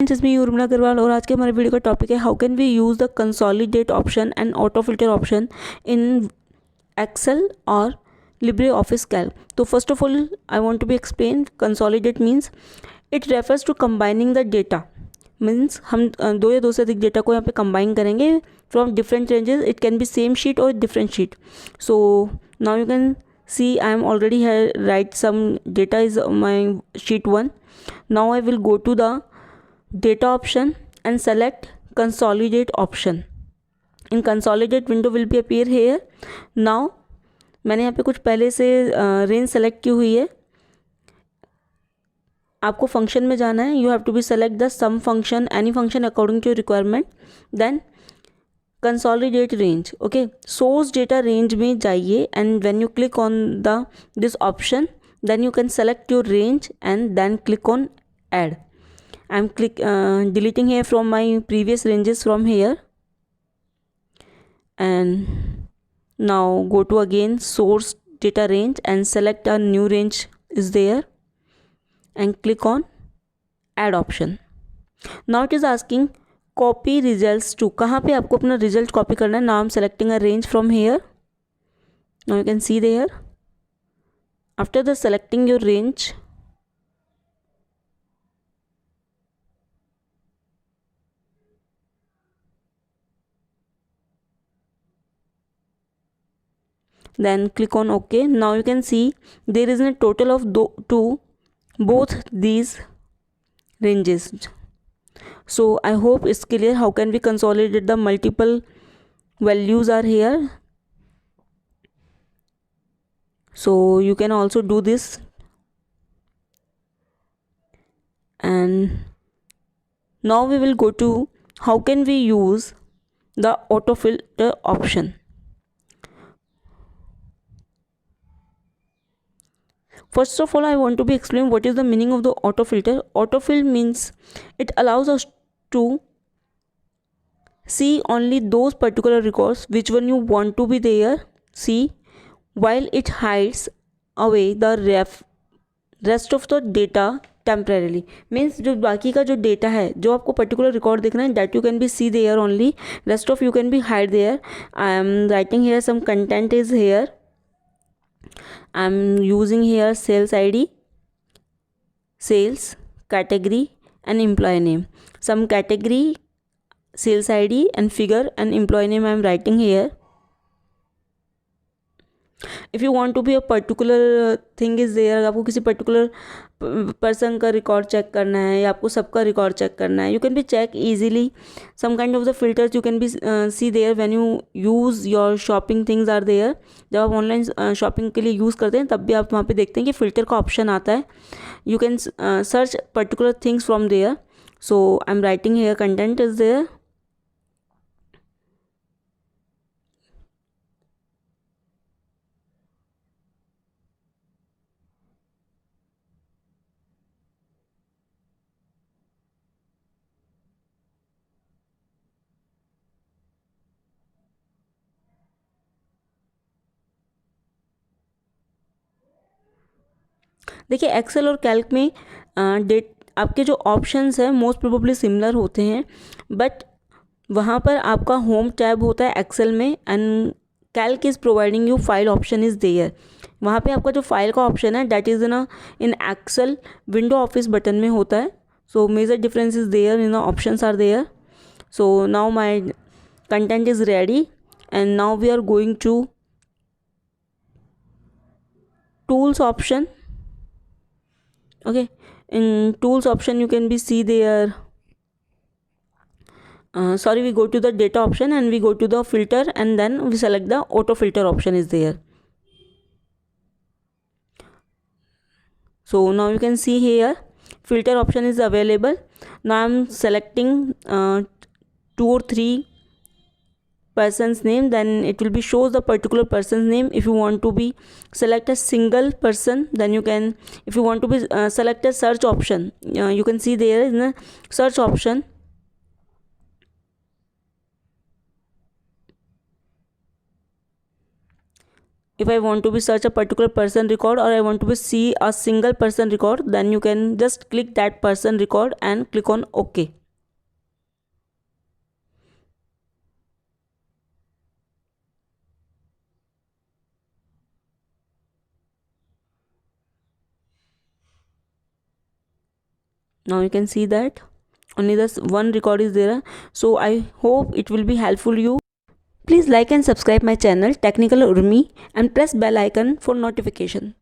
Friends, इसमें उर्मिला अग्रवाल और आज के हमारे वीडियो का टॉपिक है how can we use the consolidate option and auto filter option in Excel और लिब्रे ऑफिस कैल्क. तो first of all I want to be explain consolidate means it refers to combining the data. Means हम दो या दो से अधिक data को यहाँ पे कंबाइन करेंगे from different ranges. It can be same sheet और different sheet. So now you can see I am already here write some data is my sheet 1. Now I will go to the data option and select consolidate option. In consolidate window will be appear here. Now मैंने यहाँ पे कुछ पहले से range select की हुई है. आपको फंक्शन में जाना है. You have to be select the sum function, any function according to requirement. Then consolidate range. Okay, source data range में जाइए and when you click on the this option then you can select your range and then click on add. I am deleting here from my previous ranges from here, and now go to again source data range and select a new range is there and click on add option. Now it is asking copy results to. कहाँ पे आपको अपना result copy करना है. Now I am selecting a range from here. Now you can see there. After the selecting your range, then click on OK. Now you can see there is a total of two both these ranges. So I hope it's clear how can we consolidate the multiple values are here. So you can also do this. And now we will go to how can we use the auto filter option. First of all, I want to be explain what is the meaning of the autofill. Autofill means it allows us to see only those particular records which one you want to be there see, while it hides away the rest of the data temporarily. Means जो बाकी का जो data है, जो आपको particular record देखना है, that you can be see there only, rest of you can be hide there. I am writing here some content is here. I am using here sales ID, sales category and employee name. Some category, sales ID and figure and employee name I am writing here. If you want to be a particular thing is there, आपको किसी particular person का record check करना है या आपको सबका record check करना है, you can be check easily. Some kind of the filters you can be see there when you use your shopping things are there. जब आप ऑनलाइन शॉपिंग के लिए यूज़ करते हैं तब भी आप वहाँ पे देखते हैं कि फ़िल्टर का ऑप्शन आता है. You can search particular things from there. So I am writing here content is there. देखिए एक्सेल और कैल्क में डेट आपके जो ऑप्शंस हैं मोस्ट प्रोबेबली सिमिलर होते हैं, बट वहाँ पर आपका होम टैब होता है एक्सेल में and Calc is providing you file option is there. वहाँ पे आपका जो फाइल का ऑप्शन है that is in Excel window office button में होता है. So major difference is there in the options are there. So now my content is ready and now we are going to tools option. Okay, in tools option you can be see there we go to the data option and we go to the filter and then we select the auto filter option is there. So now you can see here filter option is available. Now I'm selecting 2 or 3 person's name, then it will be shows the particular person's name. If you want to be select a single person, then you can, if you want to be select a search option, you can see there in the search option. If I want to be search a particular person record or I want to be see a single person record, then you can just click that person record and click on OK. Now you can see that only this one record is there. So I hope it will be helpful you. Please like and subscribe my channel Technical Urmi and press bell icon for notification.